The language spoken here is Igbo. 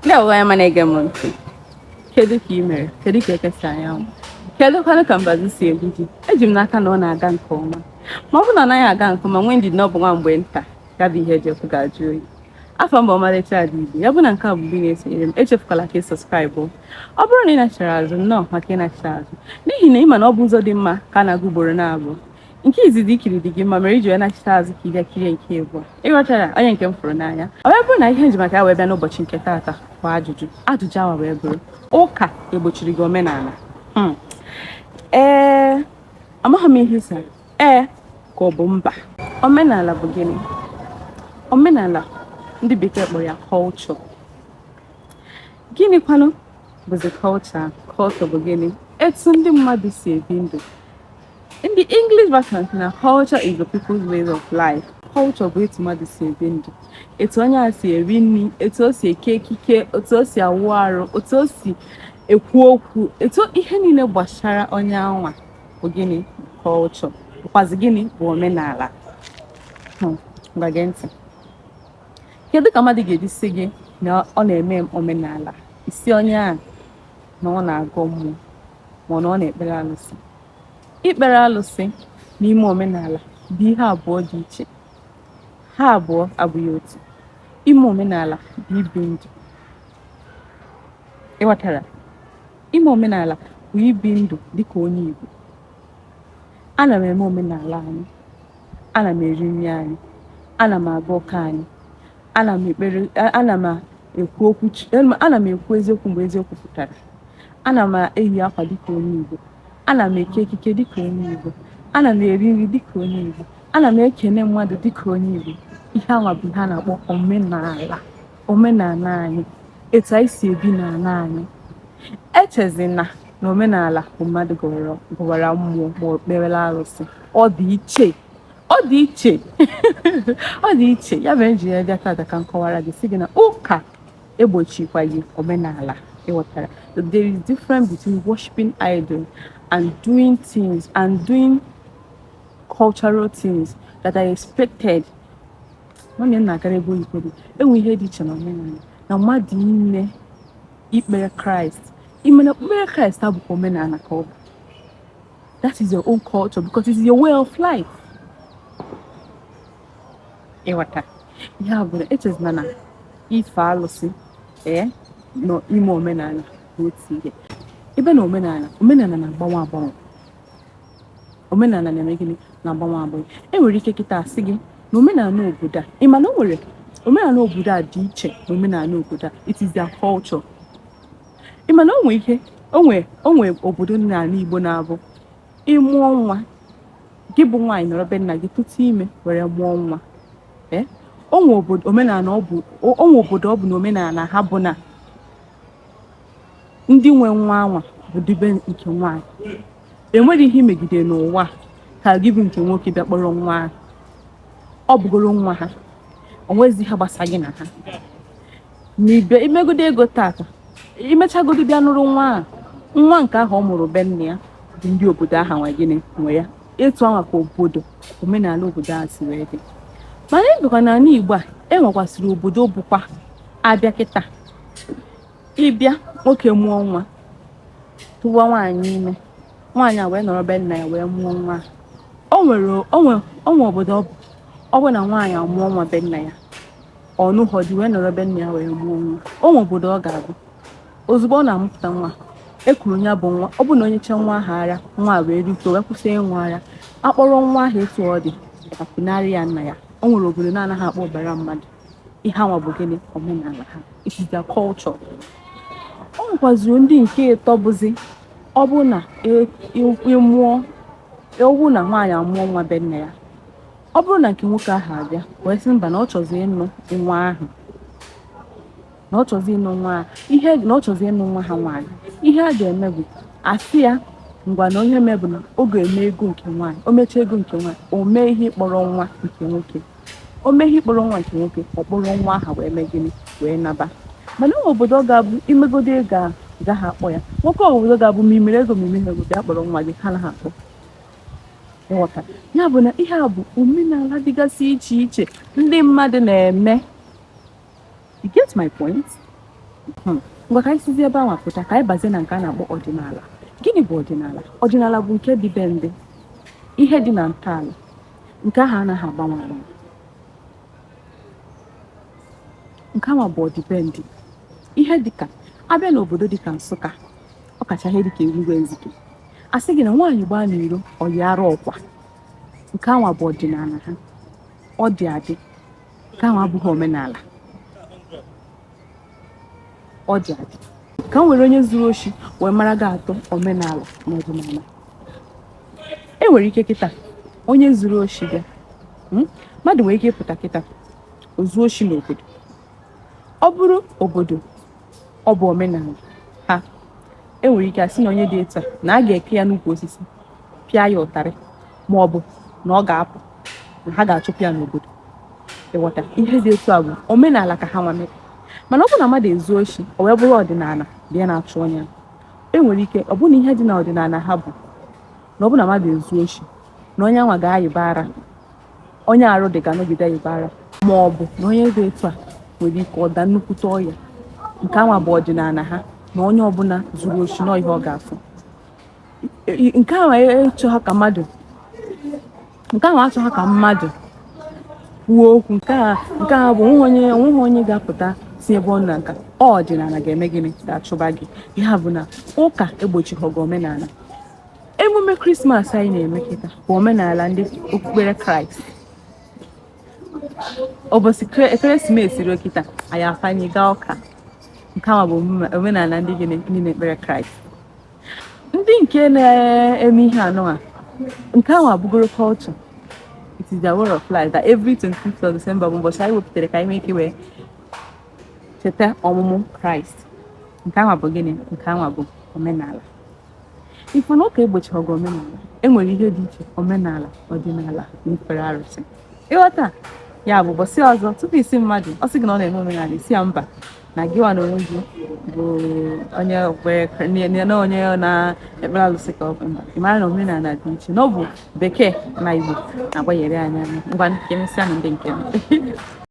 Leo waya mana ege m ntị. Kedu ka ị mere? Kedu ka ekesa anyanwụ? Kedu kwanụ ka mbazi si egbu gị? Eji m n'aka na ọ na-aga nke ọma. Ma ọ bụrụ na ọ naghị aga nke ọma, nwee ndidi na ọ bụ nwa mgbe nta, ya bụ ihe eji ekwu ga-ajụ oyi. Afọ mbụ ọmalịcha adị Igbo, ya bụ na nke a bụ ị na-esonyere m, echefukwala ka ị sọskraịbụ. Ọ bụrụ na ị nachara azụ, nnọọ maka ịnacha azụ. N'ihi na ị ma na ọ bụ ụzọ dị mma ka a na-agụ ugboro na-abụ. Nke izizi ikiri dị gị mma mere iji wee nachita azụ ka ị bịa kirie nke ịbụọ. Ịghọtara onye nke m fụrụ n'anya. Ọ wee bụrụ na ihe nji maka ya wee bịa n'ụbọchị nke taata bụ ajụjụ awa wee bụrụ ụka egbochiri gị omenala. Ee, amaghị m ihe ịsa ee ka ọ bụ mba. Omenala bụ gịnị? Omenala ndị bekee kpọrọ ya culture. Gịnị kwanụ bụzi culture? Culture bụ gịnị? Etu ndị mmadụ si ebi ndụ. In the English version, na culture is the people's ways of life. Culture bụ etu mmadụ si ebi ndụ, etu onye a si eri nri, etu o si eke ekike, etu o si awụ arụ, etu o si ekwu okwu, etu ihe niile gbasara onye anwa bụ gịnị? Culture. Bụkwazi gịnị bụ omenala. Ngwa gee ntị. Kedu ka mmadụ ga-eji sị gị na ọ na-eme omenala? Isi onye a na ọ na-agọ mmụọ ma na ọ na-ekpere alụsị. Ikpere alụsị n'ime omenala bụ ihe abụọ dị iche. Ha abụọ abụghị otu. Ime omenala bụ ibi ndụ. Ịghọtara? Ime omenala bụ ibi ndụ dịka onye Igbo. Ana m eme omenala anyị. Ana m eri nri anyị. Ana m aga ụka anyị. Ana m ekwu eziokwu mgbe eziokwu pụtara. Ana m eyi akwa dịka onye Igbo. Ana m eke ekike dịka onye Igbo. Ana m eri nri dịka onye Igbo. Ana m ekene mmadụ dịka onye Igbo. Ihe anwa bụ ihe a na-akpọ omenala. Omenala anyị. Etu anyị si ebi n'ala anyị. Echezina na omenala bụ mmadụ gọwara mmụọ ma ọ kperela arụsị. Ọ dị iche. Ọ dị iche. Ọ dị iche. Ya mere nji ya bịa taa ka m kọwara gị sị gị na ụka egbochikwaghị omenala. Ịghọtara? There is difference between worshiping idol and doing things and doing cultural things that are expected. Onye na-agara ebe oyibo dị, enwe ihe dị iche na omenala. Na mmadụ ime ikpere Kraịst. Ime na ikpere Kraịst abụkwa omenala ka ọ bụ. That is your own culture because it is your way of life. Ịghọta? Ihe a bụrụ echezina na ife alụsị nọ ime omenala bụ otu ihe. Ebe na omenala na-agbanwe agbanwe. Omenala na-eme gịnị? Na-agbanwe agbanwe. Enwere ike kịta asị gị na omenala obodo a, ị ma na o nwere omenala obodo a dị iche na omenala obodo a. It is their culture. Ị ma na onwe obodo n'ala Igbo na-abụ ịmụọ nwa gị bụ nwaanyị nọrọ be nna gị tutu ime were mụọ nwa. Onwe obodo ọ bụ na omenala ha bụ na ndị nwe nwa anwa bụ dibe nke nwaanyị. Enwere ihe imegide n'ụwa ka gị bụ nke nwoke bịa kpọrọ nwa ahụ. Ọ bụgoro nwa ha. O nwezi ha gbasa gị na ha. N'ibe imegodo ego tata, imechagodo bịa nụrụ nwa nke ahụ ọ mụrụ be nne ya bụ ndị obodo ahụ nwe gịnị nwe ya. Etu anwa ka obodo omenala obodo ahụ si wee dị. Mana ịbụkwa n'ala Igbo a enwekwasịrị obodo bụkwa abịa kịta. Ịbịa nwoke mụọ nwa tụwa nwaanyị ime, nwaanyị a wee nọrọ be nna ya wee mụọ nwa. Onwe obodo ọ bụ na nwaanyị amụọ nwa be nna ya, ọnụ họdụ wee nọrọ be nna ya wee mụọ nwa. Onwe obodo ọ ga-abụ ozugbo ọ na-amụpụta nwa ekwuru ya bụ nwa. Ọ bụ na onye che nwa ahụ ara, nwa wee rito wee kwụsị ịnwụ ara, akpọrọ nwa ahụ etu ọ dị apụnarị ya nna ya. O nwere obodo na-anaghị akpọ ọbara mmadụ. Ihe anwa bụ gịnị? Omenala ha. It is their culture. O nwekwaziri ndị nke ịtọ bụzi ọ bụ na ewu na nwaanyị amụọ nwa be nna ya. Ọ bụrụ na nke nwoke ahụ abịa wee sị mba na ọ chọzi ịnụ nwa ahụ, na ọ chọzi ịnụ nwa ahụ, ihe na ọ chọzi ịnụ nwa ha nwaanyị, ihe a ga-eme bụ asị ya ngwa na onye mebụ na ọ ga-eme ego nke nwaanyị. O mechaa ego nke nwaanyị, o mee ihe ịkpọrọ nwa nke nwoke. O mee ihe ịkpọrọ nwa nke nwoke, ọ kpọrọ nwa ahụ wee mee gịnị? Wee naba. Mana obodo ọ ga-abụ imegodo ego a gaghị akpọ ya. Nwoke obodo ga-abụ ma imere ego bịa kpọrọ nwa gị, ha naghị akpọ. Ịghọta? Ya bụ na ihe a bụ omenala dịgasị iche iche ndị mmadụ na-eme. You get my point? Ngwa ka anyị sizie ebe ahụ pụta ka anyị bazie na nke a na-akpọ ọdịnala. Gịnị bụ ọdịnala? Ọdịnala bụ nke dị be ndị, ihe dị na ntọala, nke ahụ anaghị agbanwe agbanwe. Nke ahụ bụ ọdịbendị. Ihe dịka abịa n'obodo dịka Nsụka, ọkacha ihe dịka Eruwe Ezike, a sị gị na nwaanyị gbaa n'iro ọ yara ọkwa. Nke ahụ bụ ọdịnala ha. Ọ dị adị. Nke ahụ abụghị omenala. Ọ dị adị. Ka m were onye zuru oshi wee mara gị atọ omenala na ọdịnala. E nwere ike kịta onye zuru oshi bịa, mmadụ nwere ike ịpụta kịta o zuo oshi n'obodo. Ọ bụrụ obodo ọ bụ omenala ha, e nwere ike asị na onye dị etu a na a ga-eke ya n'ukwu osisi pịa ya ụtarị, ma ọ bụ na ọ ga-apụ, na ha ga-achụpụ ya n'obodo. Ịghọta ihe dị etu a bụ omenala ka ha nwa mere. Mana ọ bụ na mmadụ ezu oshi o wee bụrụ ọdịnala bịa na-achụ onye, e nwere ike ọ bụ na ihe dị na ọdịnala ha bụ na ọ bụ na mmadụ ezu oshi na onye anwa ga-ayịba ara, onye arụ dị ga-anọgide ayịba ara, ma ọ bụ na onye dị etu a nwere ike ọ daa nnukwute ọya. Nke anwa bụ ọdịnala ha, na onye ọbụla zuru oshi nọ ihe ọ ga-afụ. Nke ahụ achọghị ka mmadụ kwuo okwu. Nke a bụ onweghị onye ga-apụta si ebe ọ na nka ọdịnala ga-eme gịnị ga-achụba gị. Ya bụ na ụka egbochighị omenala. Emume Krismas anyị na-eme kịta bụ omenala ndị okpukpere Kraịst. Ụbọchị ekeresimesi ruo kịta anyị afanye gaa ụka. Nke ahụ bụ omenala ndị na-ekpere Kraịst. Ndị nke na-eme ihe anọ a, nke ahụ abụgoro culture. It is their way of life that every 25th of December bụ ụbọchị anyị wepụtara ka anyị nwee ike wee cheta ọmụmụ Kraịst. Nke ahụ bụ gịnị? Nke ahụ bụ omenala. Ifụ na ụka egbochighị ọgụ omenala, e nwere ihe dị iche omenala, ọdịnala na ikpere arụsị. Ịghọta ya bụ ụbọchị ọzọ tupu isi mmadụ ọ sị gị na ọ na-eme omenala, isi ya mba, na gị nwa na onwe gị bụ onye na-ekpere alụsị ka ọ bụ mba. Ị mara na omenala dị iche, na ọ bụ Bekee na Igbo na-agbanyere anya. Ngwa nke emesịa na ndị nke